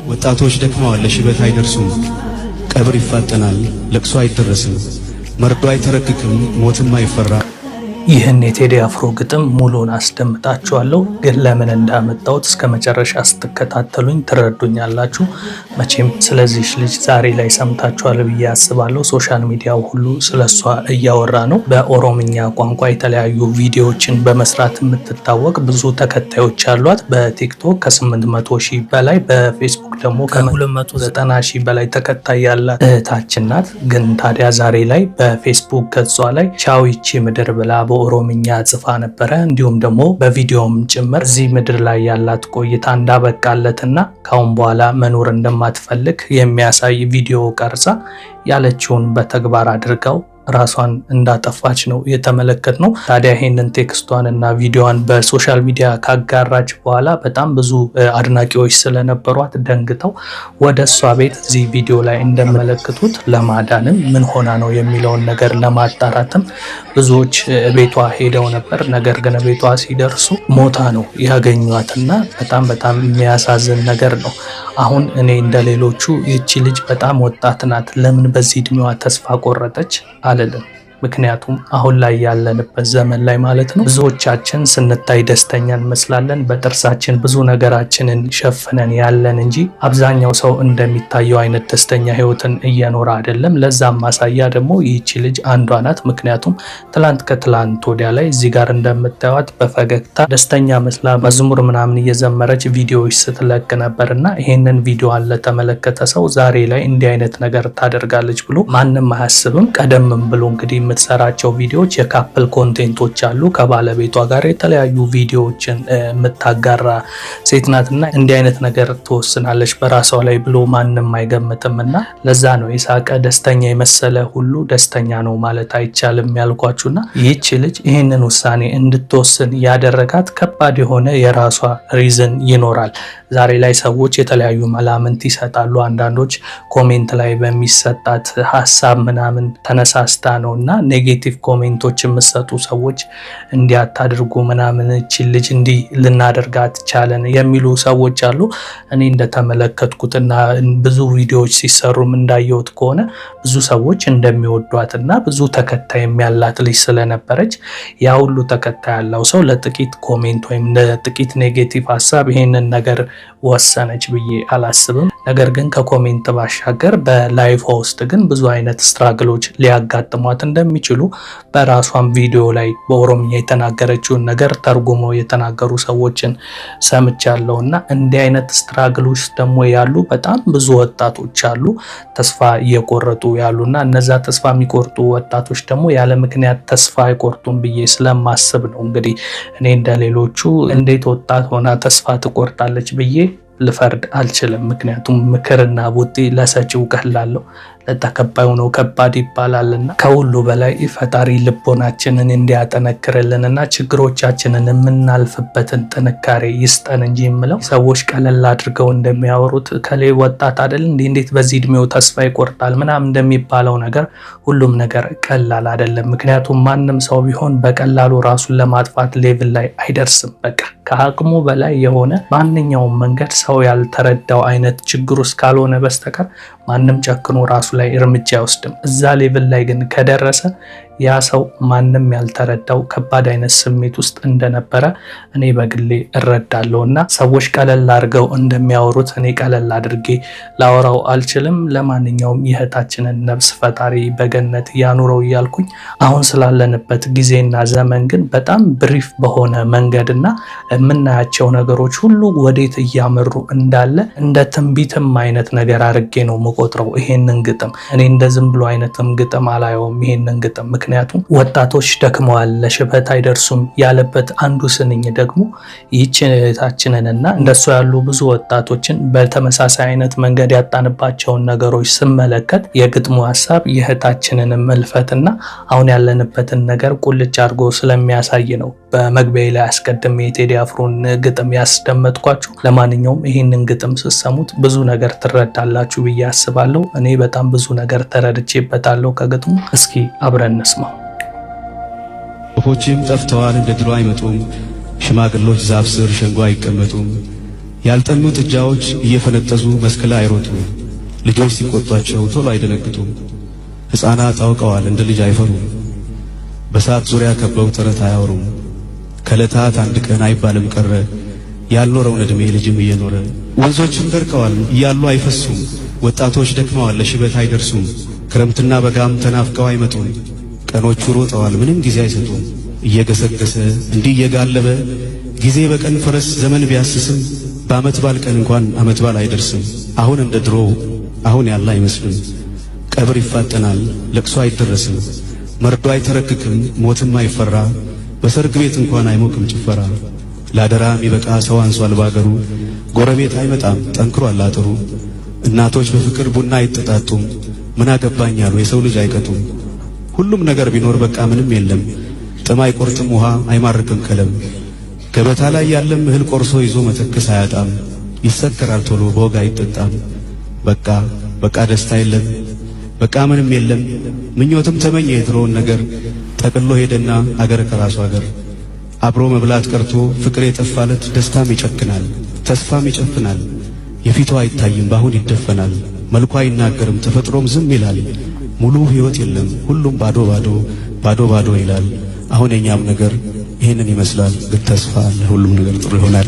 ወጣቶች ደክመዋል፣ ለሽበት አይደርሱም። ቀብር ይፋጠናል፣ ለቅሶ አይደረስም። መርዶ አይተረክክም፣ ሞትም አይፈራ። ይህን የቴዲ አፍሮ ግጥም ሙሉን አስደምጣችኋለሁ፣ ግን ለምን እንዳመጣሁት እስከ መጨረሻ ስትከታተሉኝ ትረዱኛላችሁ። መቼም ስለዚህ ልጅ ዛሬ ላይ ሰምታችኋል ብዬ አስባለሁ። ሶሻል ሚዲያው ሁሉ ስለሷ እያወራ ነው። በኦሮምኛ ቋንቋ የተለያዩ ቪዲዮዎችን በመስራት የምትታወቅ ብዙ ተከታዮች አሏት። በቲክቶክ ከ800 ሺህ በላይ፣ በፌስቡክ ደግሞ ከ290 ሺህ በላይ ተከታይ ያላት እህታችን ናት። ግን ታዲያ ዛሬ ላይ በፌስቡክ ገጿ ላይ ቻው ይቺ ምድር ብላ በኦሮምኛ ጽፋ ነበረ። እንዲሁም ደግሞ በቪዲዮም ጭምር እዚህ ምድር ላይ ያላት ቆይታ እንዳበቃለትና ካሁን በኋላ መኖር እንደማትፈልግ የሚያሳይ ቪዲዮ ቀርጻ ያለችውን በተግባር አድርገው ራሷን እንዳጠፋች ነው የተመለከትነው። ታዲያ ይሄንን ቴክስቷን እና ቪዲዮዋን በሶሻል ሚዲያ ካጋራች በኋላ በጣም ብዙ አድናቂዎች ስለነበሯት ደንግጠው ወደ እሷ ቤት እዚህ ቪዲዮ ላይ እንደመለከቱት ለማዳንም ምን ሆና ነው የሚለውን ነገር ለማጣራትም ብዙዎች ቤቷ ሄደው ነበር። ነገር ግን ቤቷ ሲደርሱ ሞታ ነው ያገኟትና በጣም የሚያሳዝን ነገር ነው። አሁን እኔ እንደሌሎቹ ይቺ ልጅ በጣም ወጣት ናት፣ ለምን በዚህ እድሜዋ ተስፋ ቆረጠች አልልም። ምክንያቱም አሁን ላይ ያለንበት ዘመን ላይ ማለት ነው ብዙዎቻችን ስንታይ ደስተኛ እንመስላለን። በጥርሳችን ብዙ ነገራችንን ሸፍነን ያለን እንጂ አብዛኛው ሰው እንደሚታየው አይነት ደስተኛ ህይወትን እየኖረ አይደለም። ለዛም ማሳያ ደግሞ ይህቺ ልጅ አንዷ ናት። ምክንያቱም ከትላንት ወዲያ ላይ እዚህ ጋር እንደምታዩት በፈገግታ ደስተኛ መስላ መዝሙር ምናምን እየዘመረች ቪዲዮዎች ስትለቅ ነበርና ይሄንን ቪዲዮዋን ለተመለከተ ሰው ዛሬ ላይ እንዲህ አይነት ነገር ታደርጋለች ብሎ ማንም አያስብም። ቀደምም ብሎ እንግዲህ የምትሰራቸው ቪዲዮዎች የካፕል ኮንቴንቶች አሉ። ከባለቤቷ ጋር የተለያዩ ቪዲዮዎችን የምታጋራ ሴት ናትና እንዲህ አይነት ነገር ትወስናለች በራሷ ላይ ብሎ ማንም አይገምትም። እና ለዛ ነው የሳቀ ደስተኛ የመሰለ ሁሉ ደስተኛ ነው ማለት አይቻልም ያልኳችሁና ይህች ልጅ ይህንን ውሳኔ እንድትወስን ያደረጋት ከባድ የሆነ የራሷ ሪዝን ይኖራል። ዛሬ ላይ ሰዎች የተለያዩ መላምንት ይሰጣሉ። አንዳንዶች ኮሜንት ላይ በሚሰጣት ሀሳብ ምናምን ተነሳስታ ነውና ኔጌቲቭ ኮሜንቶች የምትሰጡ ሰዎች እንዲያታድርጉ ምናምን እቺ ልጅ እንዲህ ልናደርጋት ቻለን የሚሉ ሰዎች አሉ። እኔ እንደተመለከትኩትና ብዙ ቪዲዮዎች ሲሰሩም እንዳየሁት ከሆነ ብዙ ሰዎች እንደሚወዷትና ብዙ ተከታይ ያላት ልጅ ስለነበረች ያ ሁሉ ተከታይ ያለው ሰው ለጥቂት ኮሜንት ወይም ለጥቂት ኔጌቲቭ ሀሳብ ይሄንን ነገር ወሰነች ብዬ አላስብም። ነገር ግን ከኮሜንት ባሻገር በላይፍ ውስጥ ግን ብዙ አይነት ስትራግሎች ሊያጋጥሟት እንደሚችሉ በራሷም ቪዲዮ ላይ በኦሮምኛ የተናገረችውን ነገር ተርጉሞ የተናገሩ ሰዎችን ሰምቻለሁና እንዲህ አይነት ስትራግሎች ደግሞ ያሉ በጣም ብዙ ወጣቶች አሉ ተስፋ እየቆረጡ ያሉና እነዛ ተስፋ የሚቆርጡ ወጣቶች ደግሞ ያለ ምክንያት ተስፋ አይቆርጡም ብዬ ስለማስብ ነው። እንግዲህ እኔ እንደሌሎቹ እንዴት ወጣት ሆና ተስፋ ትቆርጣለች ብዬ ልፈርድ አልችልም። ምክንያቱም ምክርና ቡጢ ለሰጪው ቀላለው ለተቀባዩ ነው ከባድ ይባላልና ከሁሉ በላይ ፈጣሪ ልቦናችንን እንዲያጠነክርልንና ችግሮቻችንን የምናልፍበትን ጥንካሬ ይስጠን እንጂ የምለው ሰዎች ቀለል አድርገው እንደሚያወሩት ከሌ ወጣት አይደል እንዴት በዚህ እድሜው ተስፋ ይቆርጣል ምናምን እንደሚባለው ነገር ሁሉም ነገር ቀላል አይደለም። ምክንያቱም ማንም ሰው ቢሆን በቀላሉ ራሱን ለማጥፋት ሌቭል ላይ አይደርስም። በቃ ከአቅሙ በላይ የሆነ ማንኛውም መንገድ ሰው ያልተረዳው አይነት ችግር ውስጥ ካልሆነ በስተቀር ማንም ጨክኖ ራሱ ላይ እርምጃ አይወስድም። እዛ ሌቭል ላይ ግን ከደረሰ ያ ሰው ማንም ያልተረዳው ከባድ አይነት ስሜት ውስጥ እንደነበረ እኔ በግሌ እረዳለሁና ሰዎች ቀለል አድርገው እንደሚያወሩት እኔ ቀለል አድርጌ ላወራው አልችልም። ለማንኛውም የእህታችንን ነፍስ ፈጣሪ በገነት ያኑረው እያልኩኝ አሁን ስላለንበት ጊዜና ዘመን ግን በጣም ብሪፍ በሆነ መንገድና የምናያቸው ነገሮች ሁሉ ወዴት እያመሩ እንዳለ እንደ ትንቢትም አይነት ነገር አድርጌ ነው የምቆጥረው ይሄንን ግጥም። እኔ እንደ ዝም ብሎ አይነትም ግጥም አላየውም ይሄንን ግጥም። ምክንያቱም ወጣቶች ደክመዋል፣ ለሽበት አይደርሱም ያለበት አንዱ ስንኝ ደግሞ ይህችን እህታችንንና እንደሱ ያሉ ብዙ ወጣቶችን በተመሳሳይ አይነት መንገድ ያጣንባቸውን ነገሮች ስመለከት የግጥሙ ሀሳብ የእህታችንን መልፈትና አሁን ያለንበትን ነገር ቁልጭ አድርጎ ስለሚያሳይ ነው በመግቢያ ላይ አስቀድሜ የቴዲ አፍሮን ግጥም ያስደመጥኳችሁ። ለማንኛውም ይህንን ግጥም ስትሰሙት ብዙ ነገር ትረዳላችሁ ብዬ አስባለሁ። እኔ በጣም ብዙ ነገር ተረድቼበታለሁ ከግጥሙ። እስኪ አብረን እንስማው። ወፎችም ጠፍተዋል እንደ ድሮ አይመጡም፣ ሽማግሎች ዛፍ ስር ሸንጎ አይቀመጡም። ያልጠኑ ጥጃዎች እየፈነጠዙ መስክ ላይ አይሮጡም። ልጆች ሲቆጧቸው ቶሎ አይደነግጡም። ሕፃናት አውቀዋል እንደ ልጅ አይፈሩም። በሳት ዙሪያ ከበው ተረት አያወሩም። ከዕለታት አንድ ቀን አይባልም ቀረ ያልኖረውን ዕድሜ ልጅም እየኖረ። ወንዞችም ደርቀዋል እያሉ አይፈሱም። ወጣቶች ደክመዋል ለሽበት አይደርሱም። ክረምትና በጋም ተናፍቀው አይመጡም። ቀኖቹ ሮጠዋል ምንም ጊዜ አይሰጡም። እየገሰገሰ እንዲህ እየጋለበ ጊዜ በቀን ፈረስ ዘመን ቢያስስም በዓመት ባል ቀን እንኳን ዓመት ባል አይደርስም። አሁን እንደ ድሮ አሁን ያለ አይመስልም። ቀብር ይፋጠናል ለቅሶ አይደረስም። መርዶ አይተረክክም ሞትም አይፈራ። በሰርግ ቤት እንኳን አይሞቅም ጭፈራ። ላደራ የሚበቃ ሰው አንሷል ባገሩ። ጎረቤት አይመጣም ጠንክሯል አጥሩ። እናቶች በፍቅር ቡና አይጠጣጡም። ምን አገባኝ ያሉ የሰው ልጅ አይቀጡም። ሁሉም ነገር ቢኖር በቃ ምንም የለም። ጥም አይቆርጥም ውሃ አይማርክም ከለም። ገበታ ላይ ያለም እህል ቆርሶ ይዞ መተክስ አያጣም። ይሰከራል ቶሎ በወግ አይጠጣም። በቃ ደስታ የለም በቃ ምንም የለም። ምኞትም ተመኘ የድሮውን ነገር ጠቅሎ ሄደና አገር ከራሱ አገር። አብሮ መብላት ቀርቶ ፍቅር የጠፋለት ደስታም ይጨክናል ተስፋም ይጨፍናል። የፊቱ አይታይም ባሁን ይደፈናል። መልኩ አይናገርም ተፈጥሮም ዝም ይላል። ሙሉ ሕይወት የለም ሁሉም ባዶ ይላል። አሁን የኛም ነገር ይህንን ይመስላል። ግን ተስፋ አለ ሁሉም ነገር ጥሩ ይሆናል።